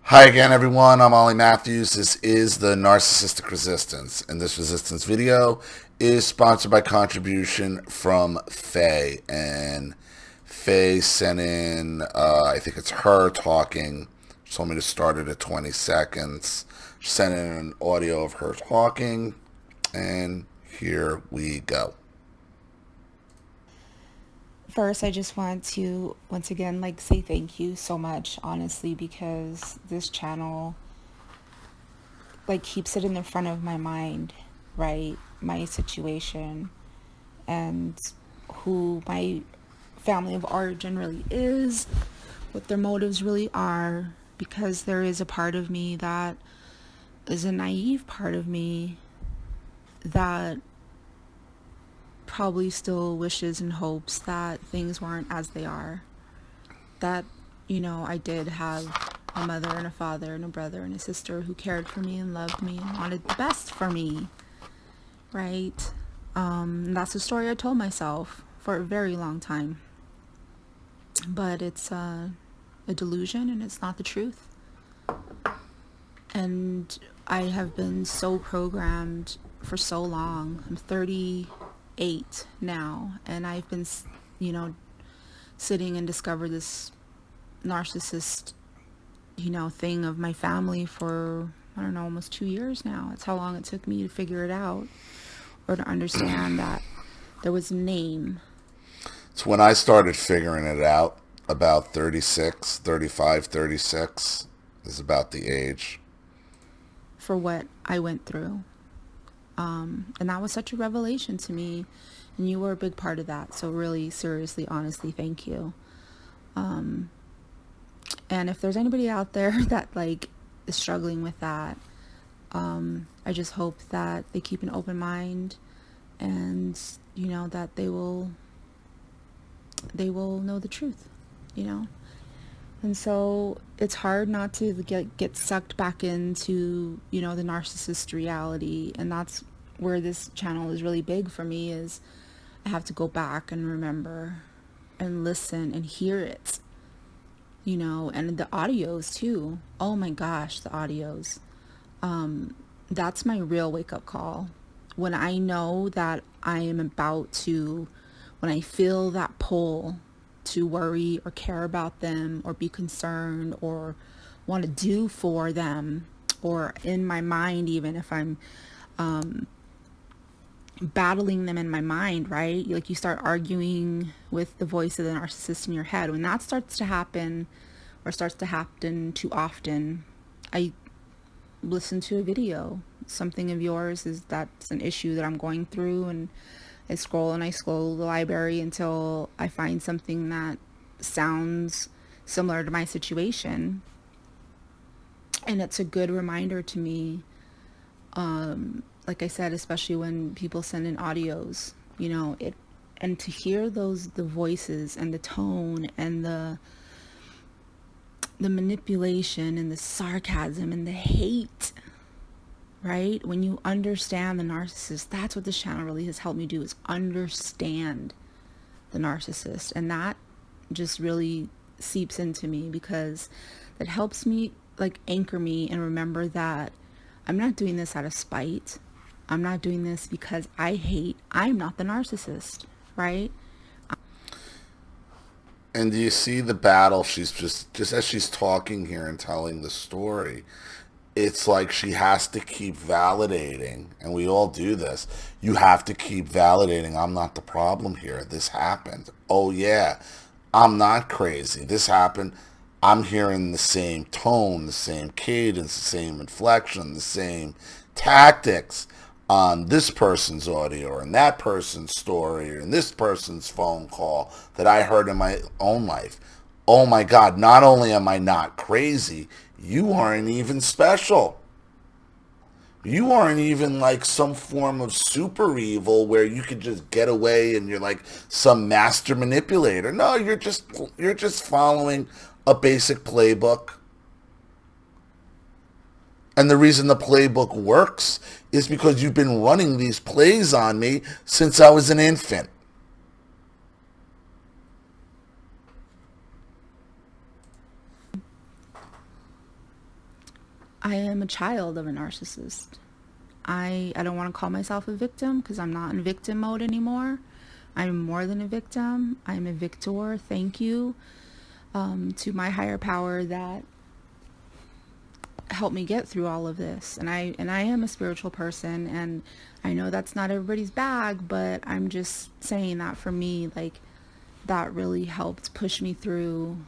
Hi again, everyone. I'm Ollie Matthews. This is the Narcissistic Resistance, and this resistance video is sponsored by contribution from Faye. And Faye sent in, I think it's her talking. She told me to start it at 20 seconds. She sent in an audio of her talking, and here we go. First, I just want to once again say thank you so much, honestly, because this channel keeps it in the front of my mind, right? My situation and who my family of origin really is, what their motives really are, because there is a part of me that is a naive part of me that probably still wishes and hopes that things weren't as they are. That, I did have a mother and a father and a brother and a sister who cared for me and loved me and wanted the best for me, right? And that's the story I told myself for a very long time. But it's a delusion and it's not the truth. And I have been so programmed for so long. I'm 38 now, and I've been, sitting and discovered this narcissist, thing of my family for, I don't know, almost 2 years now. It's how long it took me to figure it out or to understand that there was a name. So when I started figuring it out, about 36, 35, 36 is about the age. For what I went through. And that was such a revelation to me. And you were a big part of that. So really, seriously, honestly, thank you. And if there's anybody out there that is struggling with that, I just hope that they keep an open mind and, that they will know the truth, And so it's hard not to get sucked back into, the narcissist reality. And that's where this channel is really big for me, is I have to go back and remember and listen and hear it, and the audios too. Oh my gosh, the audios. That's my real wake-up call. When I know that I am about to, when I feel that pull to worry or care about them or be concerned or want to do for them, or in my mind, even if I'm battling them in my mind, right? You start arguing with the voice of the narcissist in your head. When that starts to happen, or starts to happen too often, I listen to a video. Something of yours is that's an issue that I'm going through, and I scroll the library until I find something that sounds similar to my situation. And it's a good reminder to me, like I said, especially when people send in audios, and to hear the voices and the tone and the manipulation and the sarcasm and the hate, right? When you understand the narcissist, that's what this channel really has helped me do, is understand the narcissist. And that just really seeps into me, because it helps me anchor me and remember that I'm not doing this out of spite. I'm not doing this because I hate. I'm not the narcissist, right? And do you see the battle? She's just as she's talking here and telling the story, it's like she has to keep validating, and we all do this. You have to keep validating. I'm not the problem here. This happened. Oh yeah, I'm not crazy. This happened. I'm hearing the same tone, the same cadence, the same inflection, the same tactics on this person's audio or in that person's story or in this person's phone call that I heard in my own life. Oh my God, not only am I not crazy, you aren't even special. You aren't even like some form of super evil where you could just get away and you're like some master manipulator. No, you're just following a basic playbook. And the reason the playbook works is because you've been running these plays on me since I was an infant. I am a child of a narcissist. I don't want to call myself a victim because I'm not in victim mode anymore. I'm more than a victim. I'm a victor. Thank you to my higher power that helped me get through all of this. And I am a spiritual person, and I know that's not everybody's bag, but I'm just saying that for me, like, that really helped push me through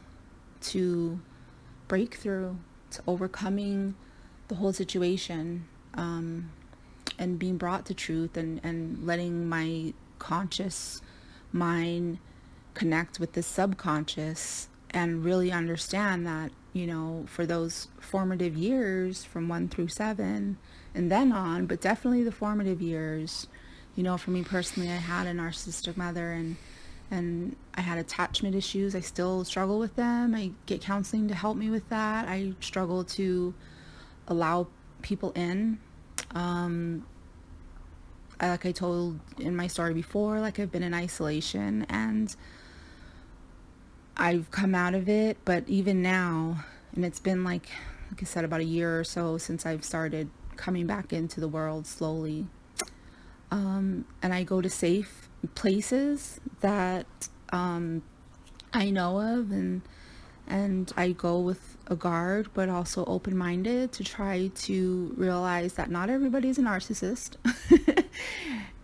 to breakthrough, to overcoming the whole situation, and being brought to truth, and letting my conscious mind connect with the subconscious and really understand that, for those formative years from 1 through 7 and then on, but definitely the formative years, for me personally, I had a narcissistic mother, and I had attachment issues. I still struggle with them. I get counseling to help me with that. I struggle to allow people in. Like I told in my story before, like, I've been in isolation and I've come out of it, but even now, and it's been like I said, about a year or so since I've started coming back into the world slowly. And I go to safe places that I know of, and I go with a guard, but also open-minded to try to realize that not everybody's a narcissist.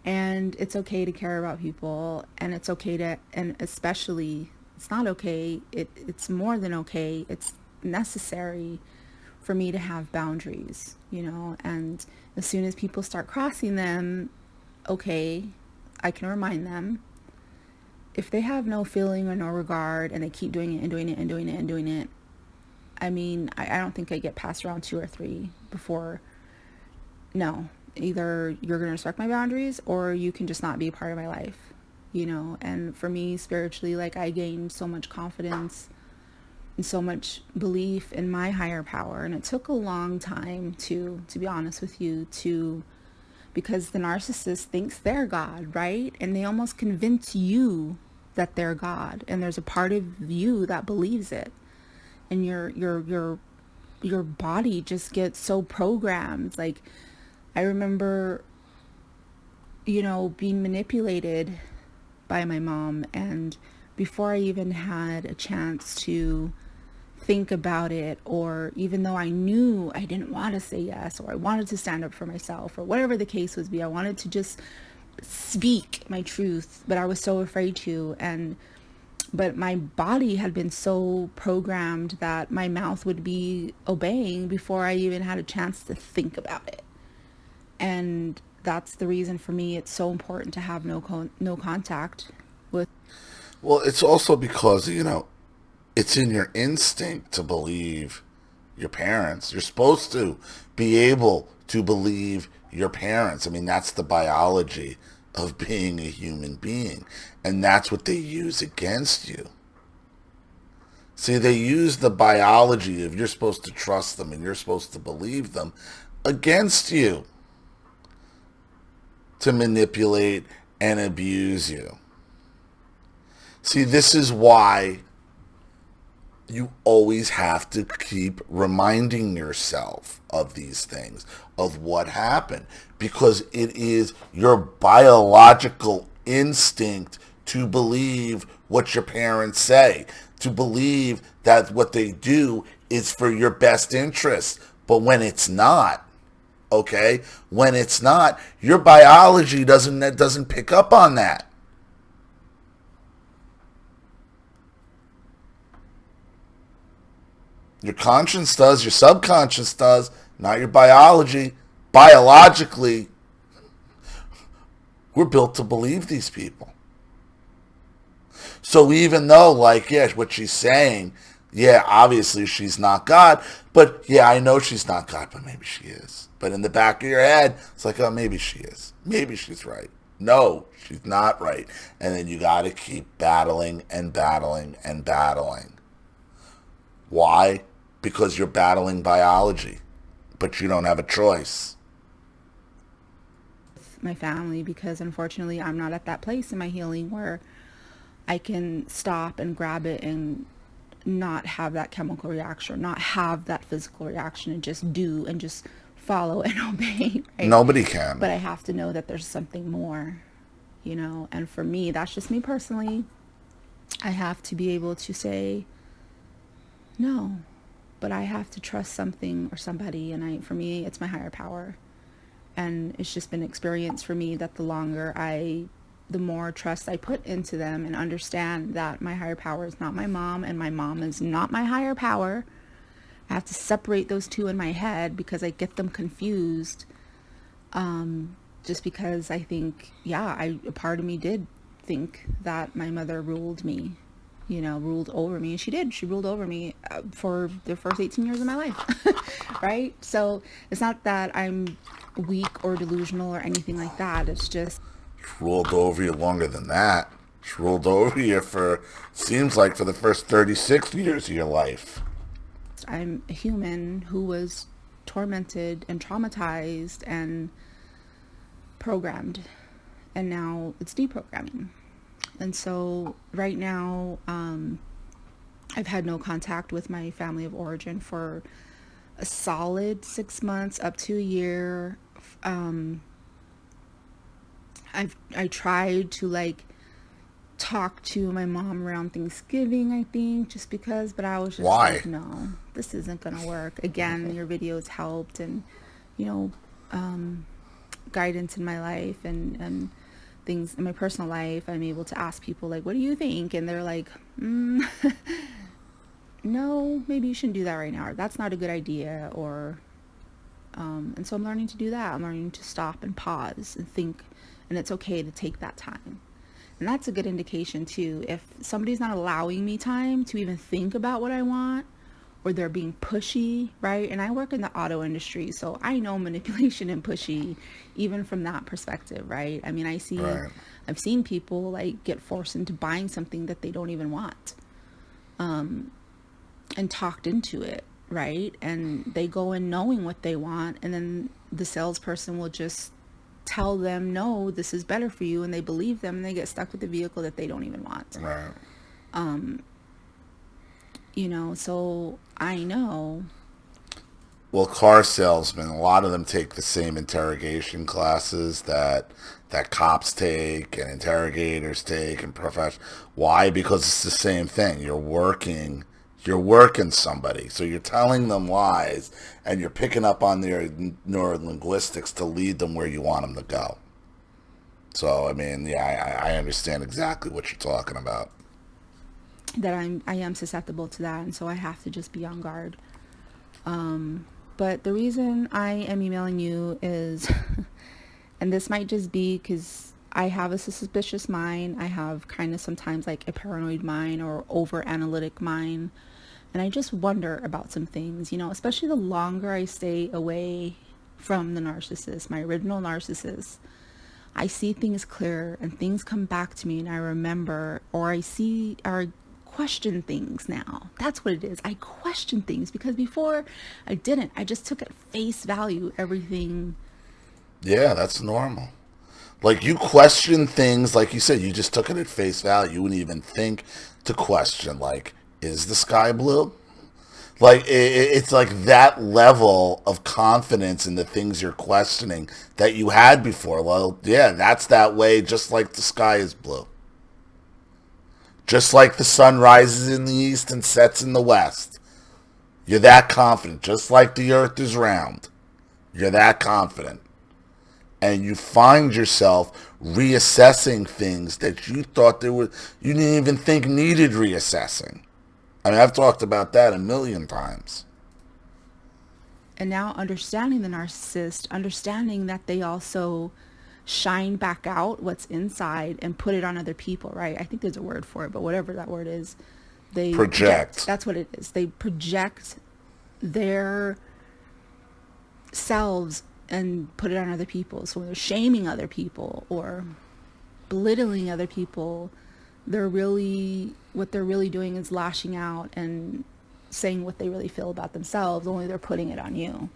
And it's okay to care about people, and it's okay to, and especially, it's not okay, it's more than okay, it's necessary for me to have boundaries, and as soon as people start crossing them, okay, I can remind them. If they have no feeling or no regard and they keep doing it and doing it and doing it and doing it, I mean, I don't think I get past around 2 or 3 before, no, either you're going to respect my boundaries or you can just not be a part of my life, and for me, spiritually, like, I gained so much confidence and so much belief in my higher power, and it took a long time to be honest with you, because the narcissist thinks they're God, right? And they almost convince you that they're God, and there's a part of you that believes it, and your body just gets so programmed. Like, I remember, being manipulated by my mom, and before I even had a chance to think about it, or even though I knew I didn't want to say yes, or I wanted to stand up for myself, or whatever the case would be, I wanted to just speak my truth, but I was so afraid to, but my body had been so programmed that my mouth would be obeying before I even had a chance to think about it. And that's the reason for me it's so important to have no contact with. Well, it's also because, it's in your instinct to believe your parents. You're supposed to be able to believe your parents. I mean, that's the biology of being a human being. And that's what they use against you. See, they use the biology of you're supposed to trust them and you're supposed to believe them against you to manipulate and abuse you. See, this is why you always have to keep reminding yourself of these things, of what happened, because it is your biological instinct to believe what your parents say, to believe that what they do is for your best interest. But when it's not, okay, when it's not, your biology doesn't pick up on that. Your conscience does, your subconscious does, not your biology. Biologically, we're built to believe these people. So even though, like, yeah, what she's saying, yeah, obviously she's not God, but yeah, I know she's not God, but maybe she is. But in the back of your head, it's like, oh, maybe she is. Maybe she's right. No, she's not right. And then you got to keep battling and battling and battling. Why? Because you're battling biology, but you don't have a choice. My family, because unfortunately I'm not at that place in my healing where I can stop and grab it and not have that chemical reaction, not have that physical reaction, and just do and just follow and obey, right? Nobody can. But I have to know that there's something more, and for me, that's just me personally. I have to be able to say no, but I have to trust something or somebody, and for me, it's my higher power. And it's just been experience for me that the more trust I put into them and understand that my higher power is not my mom and my mom is not my higher power. I have to separate those two in my head because I get them confused. Just because I think, a part of me did think that my mother ruled me, ruled over me. And she did. She ruled over me for the first 18 years of my life. Right? So it's not that I'm weak or delusional or anything like that. It's just... She ruled over you longer than that. She ruled over you seems like for the first 36 years of your life. I'm a human who was tormented and traumatized and programmed, and now it's deprogramming. And so right now, I've had no contact with my family of origin for a solid 6 months up to a year. I tried to talk to my mom around Thanksgiving, I think, just because, but I was just like, no, this isn't gonna work. Again, your videos helped, and guidance in my life and things in my personal life. I'm able to ask people what do you think, and they're like, no, maybe you shouldn't do that right now, or that's not a good idea, or and so I'm learning to do that. I'm learning to stop and pause and think, and it's okay to take that time. And that's a good indication too. If somebody's not allowing me time to even think about what I want, or they're being pushy, right? And I work in the auto industry, so I know manipulation and pushy even from that perspective, right? I mean, I've seen people get forced into buying something that they don't even want, and talked into it, right? And they go in knowing what they want, and then the salesperson will just tell them, no, this is better for you, and they believe them, and they get stuck with the vehicle that they don't even want. Right. So I know. Well, car salesmen, a lot of them take the same interrogation classes that cops take and interrogators take and Why? Because it's the same thing. You're working somebody. So you're telling them lies, and you're picking up on their neurolinguistics to lead them where you want them to go. So, I mean, I understand exactly what you're talking about. That I am susceptible to that, and so I have to just be on guard. But the reason I am emailing you is, and this might just be because I have a suspicious mind. I have kind of sometimes a paranoid mind or over analytic mind. And I just wonder about some things, especially the longer I stay away from the narcissist, my original narcissist. I see things clearer, and things come back to me, and I remember, or I question things now. That's what it is. I question things because before I didn't. I just took at face value everything. Yeah, that's normal. You question things, like you said, you just took it at face value. You wouldn't even think to question, is the sky blue? It's that level of confidence in the things you're questioning that you had before. Well, yeah, that's that way, just like the sky is blue. Just like the sun rises in the east and sets in the west. You're that confident. Just like the earth is round. You're that confident. And you find yourself reassessing things that you thought you didn't even think needed reassessing. I mean, I've talked about that a million times. And now understanding the narcissist, understanding that they also shine back out what's inside and put it on other people, right? I think there's a word for it, but whatever that word is, they project. That's what it is. They project their selves and put it on other people. So when they're shaming other people or belittling other people, what they're really doing is lashing out and saying what they really feel about themselves, only they're putting it on you,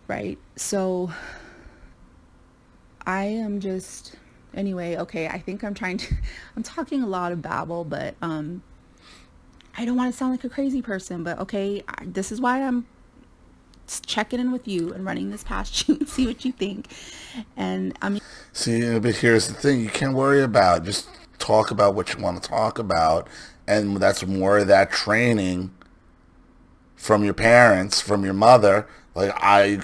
right? So I am just, anyway, okay, I think I'm talking a lot of babble, but I I don't want to sound like a crazy person, but okay, this is why I'm checking in with you and running this past you and see what you think. And I mean, See, but here's the thing: you can't worry about it. Just talk about what you want to talk about, and that's more of that training from your parents, from your mother. Like I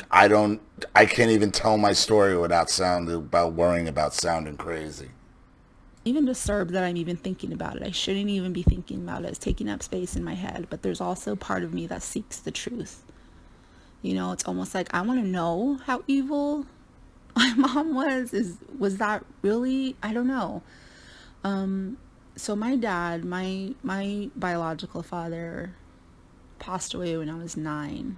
can't even tell my story without worrying about sounding crazy. even disturbed that I'm even thinking about it. I shouldn't even be thinking about it. It's taking up space in my head, but there's also part of me that seeks the truth. You know, it's almost like I want to know how evil my mom was. Was that really? I don't know. So my dad, my biological father, passed away when I was 9.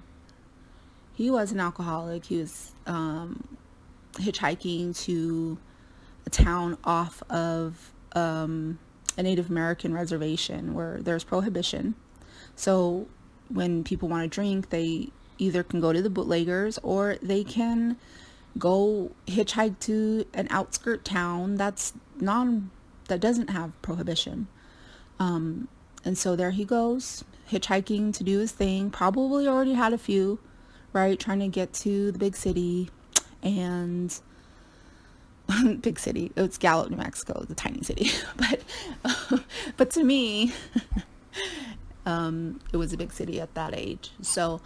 He was an alcoholic. He was hitchhiking to a town off of a Native American reservation where there's prohibition. So when people want to drink, they either can go to the bootleggers or they can go hitchhike to an outskirt town that doesn't have prohibition. And so there he goes, hitchhiking to do his thing. Probably already had a few, right? Trying to get to the big city. And big city, it's Gallup, New Mexico, the tiny city. But to me, it was a big city at that age. So,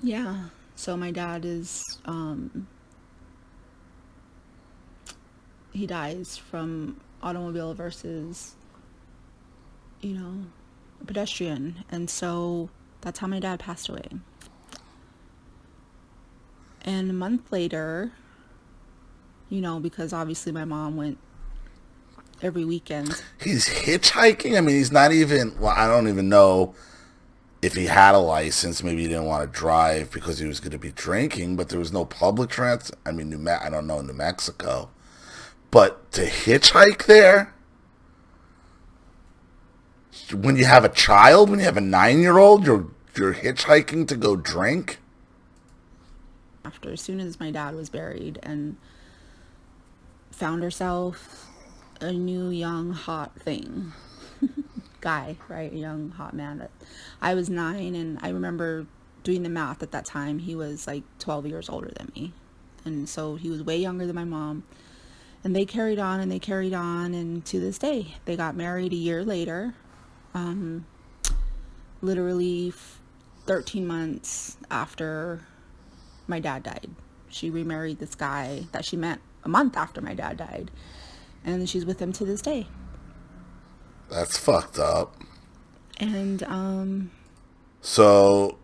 yeah. So my dad is, he dies from automobile versus, a pedestrian. And so that's how my dad passed away. And a month later, because obviously my mom went every weekend. He's hitchhiking? I mean, he's not even, well, I don't even know if he had a license. Maybe he didn't want to drive because he was going to be drinking, but there was no public transit. I mean, I don't know, New Mexico. But to hitchhike there? When you have a child, when you have a 9-year-old, you're hitchhiking to go drink? After, as soon as my dad was buried, and found herself a new young hot thing. Guy, right? A young hot man. I was 9, and I remember doing the math at that time. He was like 12 years older than me. And so he was way younger than my mom. And they carried on and they carried on, and to this day, they got married a year later. Literally 13 months after my dad died. She remarried this guy that she met a month after my dad died. And she's with him to this day. That's fucked up. And, So,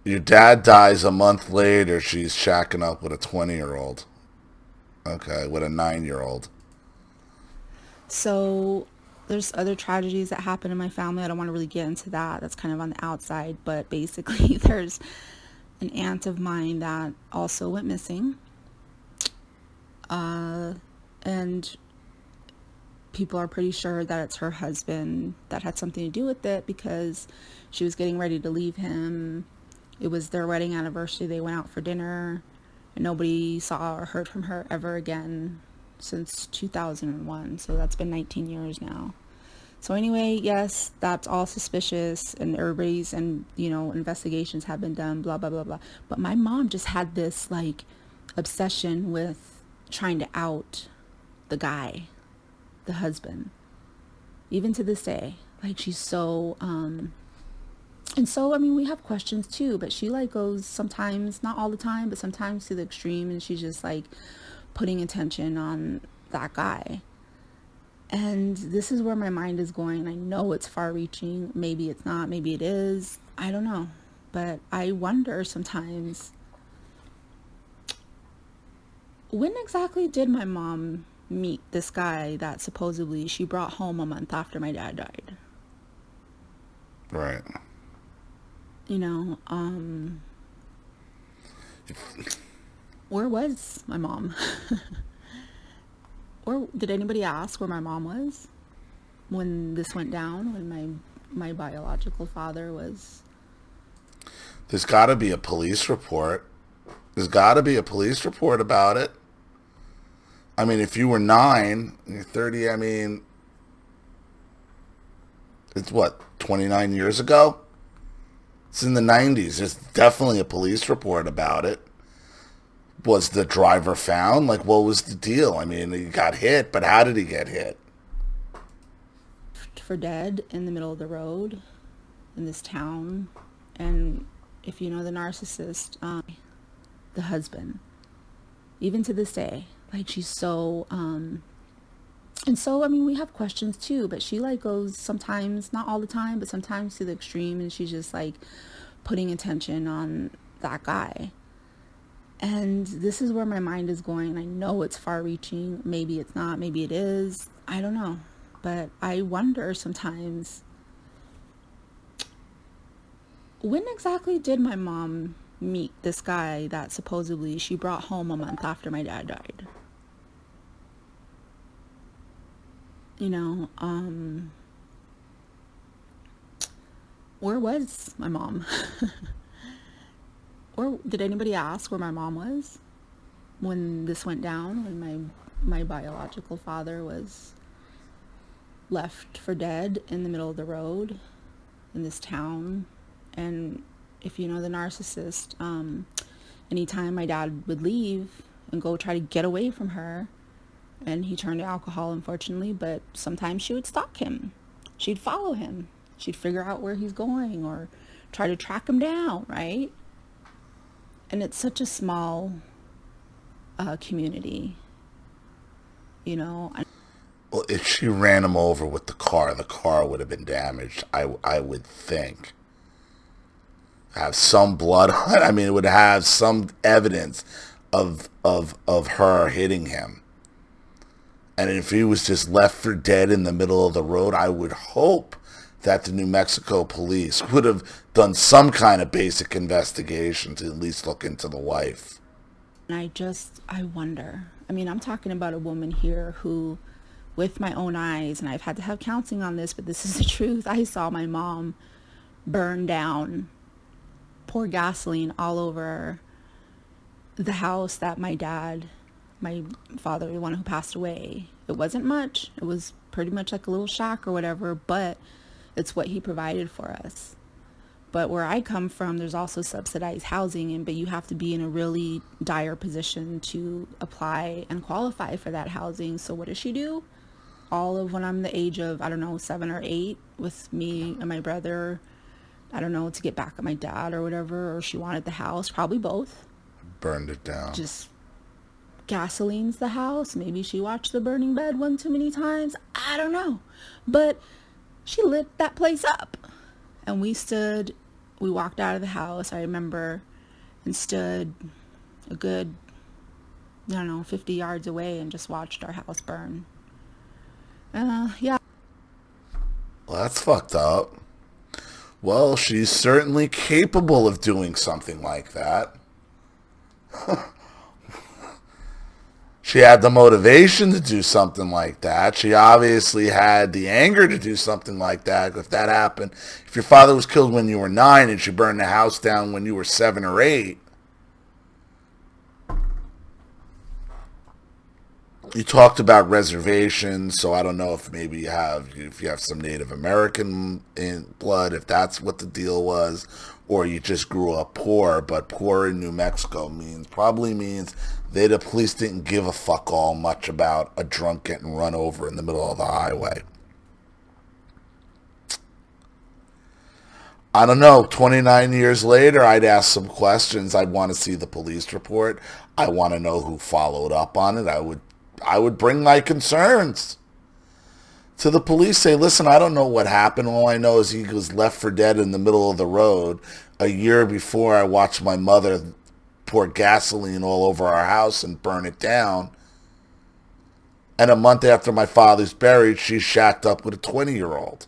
your dad dies a month later, she's shacking up with a 20-year-old. Okay, with a 9-year-old. So, there's other tragedies that happen in my family. I don't want to really get into that. That's kind of on the outside. But basically, there's an aunt of mine that also went missing. And people are pretty sure that it's her husband that had something to do with it, because she was getting ready to leave him. It was their wedding anniversary. They went out for dinner, and nobody saw or heard from her ever again since 2001. So that's been 19 years now. So anyway, yes, that's all suspicious, and everybody's, and investigations have been done, blah blah blah blah. But my mom just had this like obsession with trying to out the guy, the husband, even to this day. Like, she's so and so, I mean, we have questions too, but she like goes sometimes, not all the time, but sometimes to the extreme, and she's just like putting attention on that guy. And this is where my mind is going. I know it's far reaching. Maybe it's not, maybe it is, I don't know. But I wonder sometimes, when exactly did my mom meet this guy that supposedly she brought home a month after my dad died? Right. Where was my mom? Or did anybody ask where my mom was when this went down, when my biological father was? There's got to be a police report. There's got to be a police report about it. I mean, if you were 9 and you're 30, I mean, It's what, 29 years ago? It's in the 90s. There's definitely a police report about it. Was the driver found? Like, what was the deal? I mean, he got hit, but how did he get hit? For dead in the middle of the road in this town. And if you know the narcissist, the husband, even to this day, like she's so and so I mean we have questions too, but she like goes sometimes, not all the time, but sometimes to the extreme, and she's just like putting attention on that guy. And this is where my mind is going. I know it's far reaching, maybe it's not, maybe it is, I don't know, but I wonder sometimes, when exactly did my mom meet this guy that supposedly she brought home a month after my dad died? You know, where was my mom? Or did anybody ask where my mom was when this went down, when my biological father was left for dead in the middle of the road in this town? And if you know the narcissist, anytime my dad would leave and go try to get away from her, and he turned to alcohol, unfortunately, but sometimes she would stalk him. She'd follow him. She'd figure out where he's going or try to track him down, right? And it's such a small community, you know. Well, if she ran him over with the car would have been damaged, I would think. Have some blood on it. I mean, it would have some evidence of her hitting him. And if he was just left for dead in the middle of the road, I would hope that the New Mexico police would have done some kind of basic investigation to at least look into the wife. And I wonder. I mean, I'm talking about a woman here who, with my own eyes, and I've had to have counseling on this, but this is the truth. I saw my mom burn down, pour gasoline all over the house that my father, the one who passed away. It wasn't much. It was pretty much like a little shack or whatever, but it's what he provided for us. But where I come from, there's also subsidized housing, but you have to be in a really dire position to apply and qualify for that housing. So what does she do? All of when I'm the age of, I don't know, 7 or 8, with me and my brother, I don't know, to get back at my dad or whatever, or she wanted the house, probably both. Burned it down. Just gasoline's the house. Maybe she watched The Burning Bed one too many times. I don't know. But she lit that place up. And we walked out of the house, I remember, and stood a good, I don't know, 50 yards away and just watched our house burn. Yeah. Well, that's fucked up. Well, she's certainly capable of doing something like that. She had the motivation to do something like that. She obviously had the anger to do something like that. If that happened, if your father was killed when you were 9 and she burned the house down when you were 7 or 8, you talked about reservations, so I don't know if maybe if you have some Native American in blood, if that's what the deal was, or you just grew up poor. But poor in New Mexico probably means the police didn't give a fuck all much about a drunk getting run over in the middle of the highway. I don't know. 29 years later, I'd ask some questions. I'd want to see the police report. I want to know who followed up on it. I would bring my concerns to the police. Say, listen, I don't know what happened. All I know is he was left for dead in the middle of the road. A year before, I watched my mother pour gasoline all over our house and burn it down. And a month after my father's buried, she's shacked up with a 20-year-old.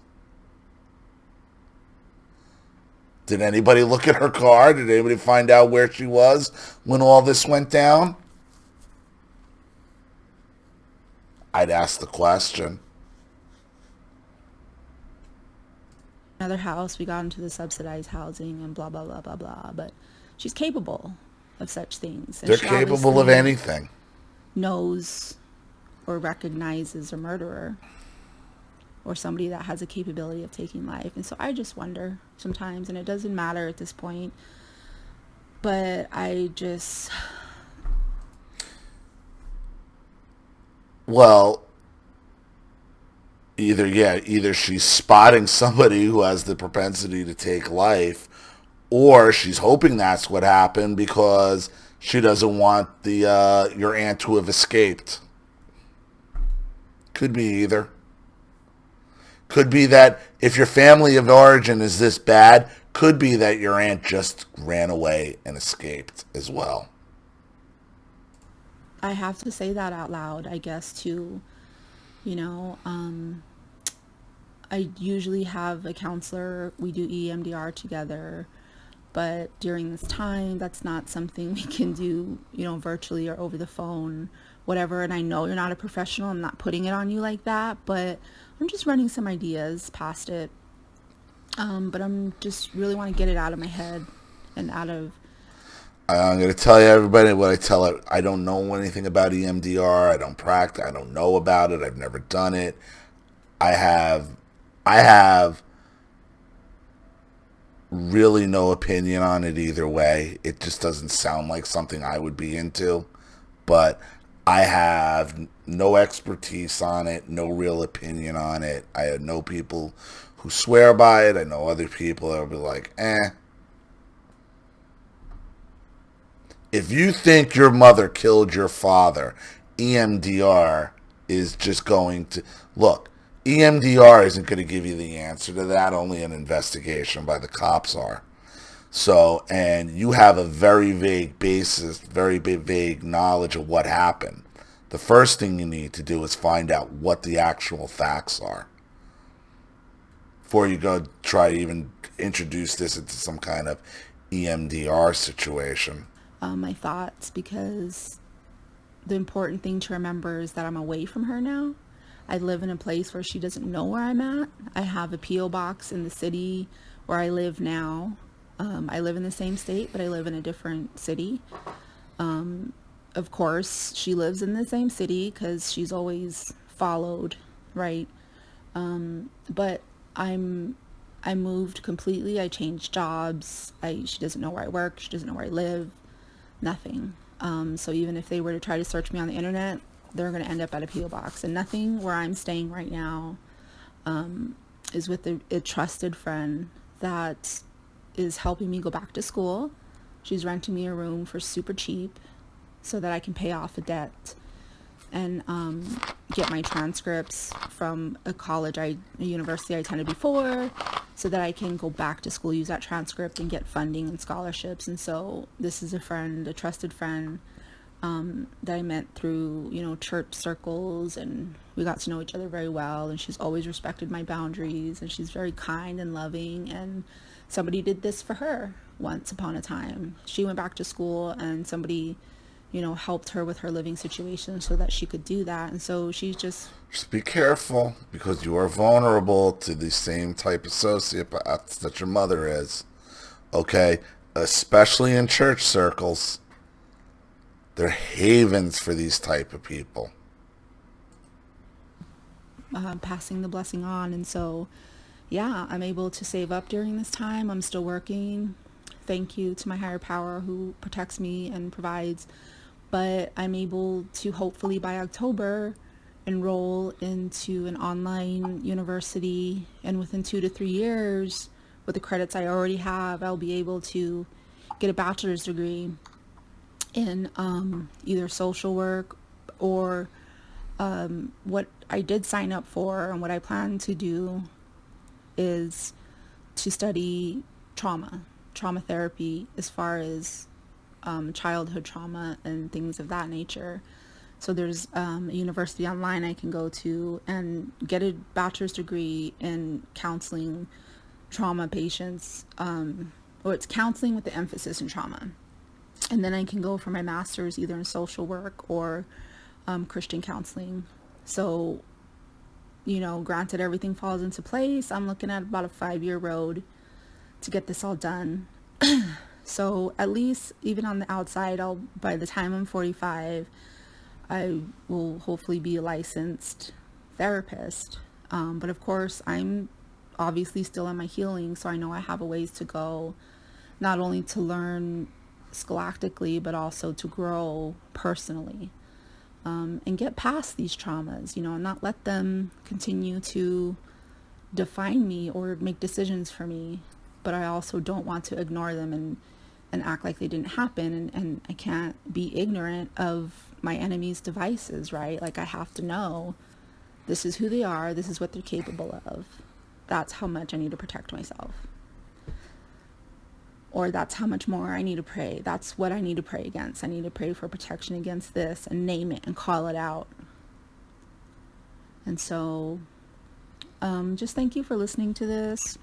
Did anybody look at her car? Did anybody find out where she was when all this went down? I'd ask the question. Another house, we got into the subsidized housing and blah, blah, blah, blah, blah. But she's capable of such things. And they're capable of anything. Knows or recognizes a murderer. or somebody that has a capability of taking life. And so I just wonder sometimes, and it doesn't matter at this point, but I just, Well, either she's spotting somebody who has the propensity to take life, or she's hoping that's what happened because she doesn't want the your aunt to have escaped. Could be either. Could be that if your family of origin is this bad, could be that your aunt just ran away and escaped as well. I have to say that out loud, I guess, too. You know, I usually have a counselor. We do EMDR together. But during this time, that's not something we can do, virtually or over the phone, whatever. And I know you're not a professional. I'm not putting it on you like that, but I'm just running some ideas past it. But I'm just really want to get it out of my head and out of. I'm going to tell you everybody what I tell it. I don't know anything about EMDR. I don't practice. I don't know about it. I've never done it. I have really no opinion on it either way. It just doesn't sound like something I would be into. But I have no expertise on it, no real opinion on it. I know people who swear by it. I know other people that will be like, eh. If you think your mother killed your father, EMDR is just going to... Look, EMDR isn't going to give you the answer to that. Only an investigation by the cops are. So, and you have a very vague basis, very vague knowledge of what happened. The first thing you need to do is find out what the actual facts are before you go try to even introduce this into some kind of EMDR situation. My thoughts, because the important thing to remember is that I'm away from her now. I live in a place where she doesn't know where I'm at. I have a P.O. box in the city where I live now. I live in the same state, but I live in a different city. Of course, she lives in the same city because she's always followed, right? But I moved completely. I changed jobs. She doesn't know where I work. She doesn't know where I live. Nothing. So even if they were to try to search me on the internet, they're going to end up at a P.O. box. And nothing where I'm staying right now is with a trusted friend that is helping me go back to school. She's renting me a room for super cheap so that I can pay off a debt and get my transcripts from a university I attended before, so that I can go back to school, use that transcript, and get funding and scholarships. And so this is a friend, a trusted friend, that I met through, church circles, and we got to know each other very well. And she's always respected my boundaries, and she's very kind and loving. And somebody did this for her once upon a time. She went back to school, and somebody helped her with her living situation so that she could do that. And so she's just be careful, because you are vulnerable to the same type of sociopaths that your mother is. Okay? Especially in church circles. They're havens for these type of people. passing the blessing on. And so, yeah, I'm able to save up during this time. I'm still working. Thank you to my higher power who protects me and provides. But I'm able to hopefully by October enroll into an online university, and within 2 to 3 years, with the credits I already have, I'll be able to get a bachelor's degree in either social work or what I did sign up for, and what I plan to do is to study trauma therapy, as far as childhood trauma and things of that nature. So there's a university online I can go to and get a bachelor's degree in counseling trauma patients, or it's counseling with the emphasis in trauma. And then I can go for my master's either in social work or Christian counseling. So, granted everything falls into place, I'm looking at about a 5-year road to get this all done. So at least, even on the outside, by the time I'm 45, I will hopefully be a licensed therapist. But of course, I'm obviously still in my healing, so I know I have a ways to go, not only to learn scholastically, but also to grow personally, and get past these traumas, and not let them continue to define me or make decisions for me. But I also don't want to ignore them and act like they didn't happen. And I can't be ignorant of my enemy's devices, right? Like, I have to know this is who they are, this is what they're capable of. That's how much I need to protect myself. Or that's how much more I need to pray. That's what I need to pray against. I need to pray for protection against this and name it and call it out. And so, just thank you for listening to this.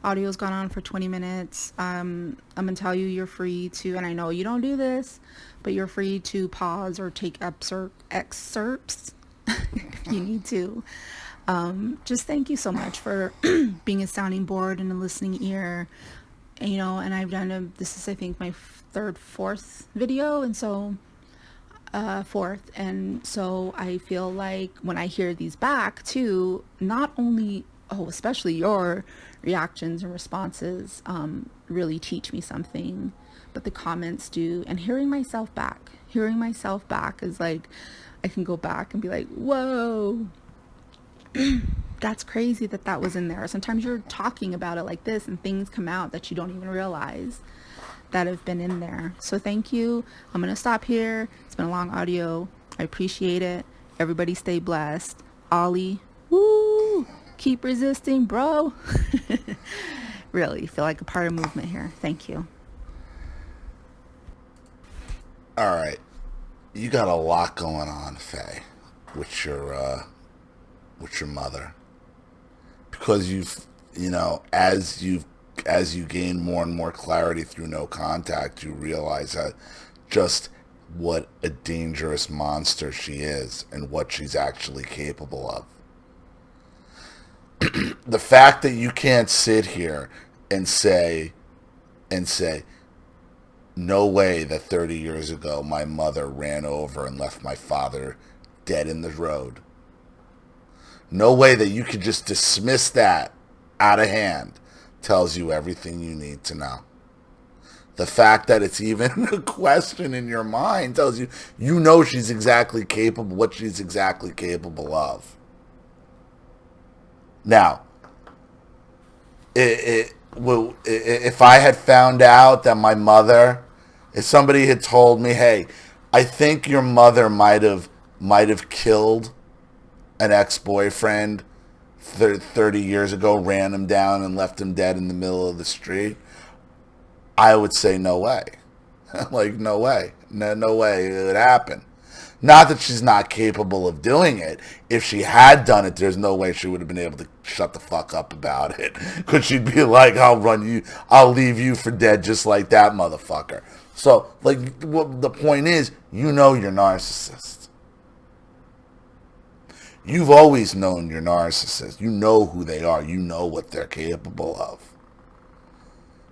Audio's gone on for 20 minutes. I'm going to tell you, you're free to, and I know you don't do this, but you're free to pause or take excerpts if you need to. Just thank you so much for being a sounding board and a listening ear. And I've done this is, I think, my fourth video, and so fourth, and so I feel like when I hear these back too, not only especially your reactions and responses really teach me something, but the comments do, and hearing myself back is like, I can go back and be like, whoa, that's crazy that was in there. Sometimes you're talking about it like this and things come out that you don't even realize that have been in there. So thank you. I'm going to stop here. It's been a long audio. I appreciate it. Everybody stay blessed. Ollie, woo, keep resisting, bro. Really feel like a part of movement here. Thank you. All right. You got a lot going on, Faye, with your mother. Because as you gain more and more clarity through no contact, you realize that just what a dangerous monster she is and what she's actually capable of. The fact that you can't sit here and say, no way that 30 years ago my mother ran over and left my father dead in the road. No way that you could just dismiss that out of hand tells you everything you need to know. The fact that it's even a question in your mind tells you, she's exactly capable, what she's exactly capable of. Now, if I had found out that my mother, if somebody had told me, hey, I think your mother might have killed an ex-boyfriend 30 years ago, ran him down and left him dead in the middle of the street, I would say no way. Like, no way. No way it would happen. Not that she's not capable of doing it. If she had done it, there's no way she would have been able to shut the fuck up about it. Because she'd be like, I'll leave you for dead just like that motherfucker. So, like, the point is, you're narcissist. You've always known your narcissist. You know who they are. You know what they're capable of.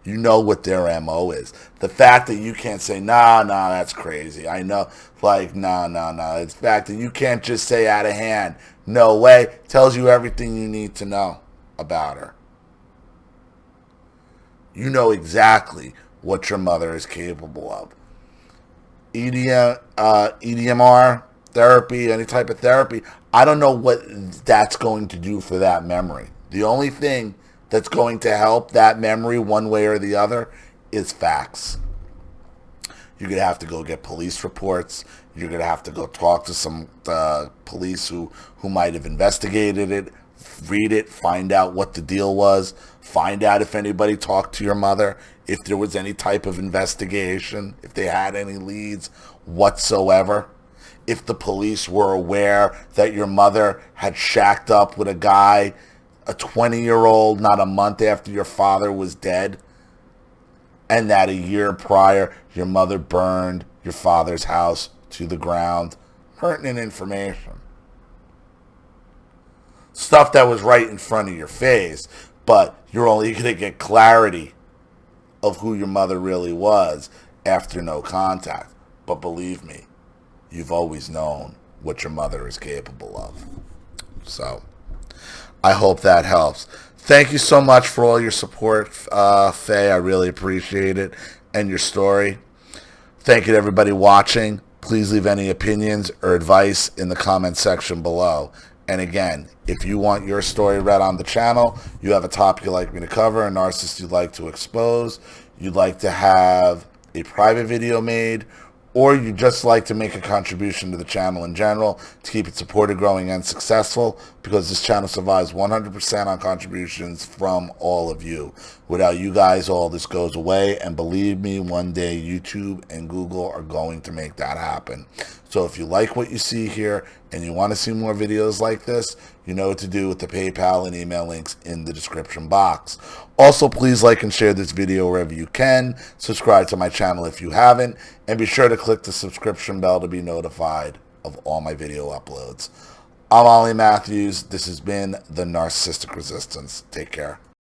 You know what their MO is. The fact that you can't say, nah, that's crazy. I know, like, nah. It's the fact that you can't just say out of hand, no way, tells you everything you need to know about her. You know exactly what your mother is capable of. EMDR therapy, any type of therapy, I don't know what that's going to do for that memory. The only thing that's going to help that memory one way or the other is facts. You're going to have to go get police reports. You're going to have to go talk to some police who might have investigated it, read it, find out what the deal was, find out if anybody talked to your mother, if there was any type of investigation, if they had any leads whatsoever. If the police were aware that your mother had shacked up with a guy, a 20-year-old, not a month after your father was dead, and that a year prior, your mother burned your father's house to the ground, pertinent information. Stuff that was right in front of your face, but you're only going to get clarity of who your mother really was after no contact. But believe me, you've always known what your mother is capable of. So, I hope that helps. Thank you so much for all your support, Faye. I really appreciate it, and your story. Thank you to everybody watching. Please leave any opinions or advice in the comment section below. And again, if you want your story read on the channel, you have a topic you'd like me to cover, a narcissist you'd like to expose, you'd like to have a private video made, or you just like to make a contribution to the channel in general to keep it supported, growing, and successful, because this channel survives 100% on contributions from all of you. Without you guys, all this goes away, and believe me, one day YouTube and Google are going to make that happen. So if you like what you see here and you want to see more videos like this, you know what to do with the PayPal and email links in the description box. Also, please like and share this video wherever you can. Subscribe to my channel if you haven't, and be sure to click the subscription bell to be notified of all my video uploads. I'm Ollie Matthews. This has been The Narcissistic Resistance. Take care.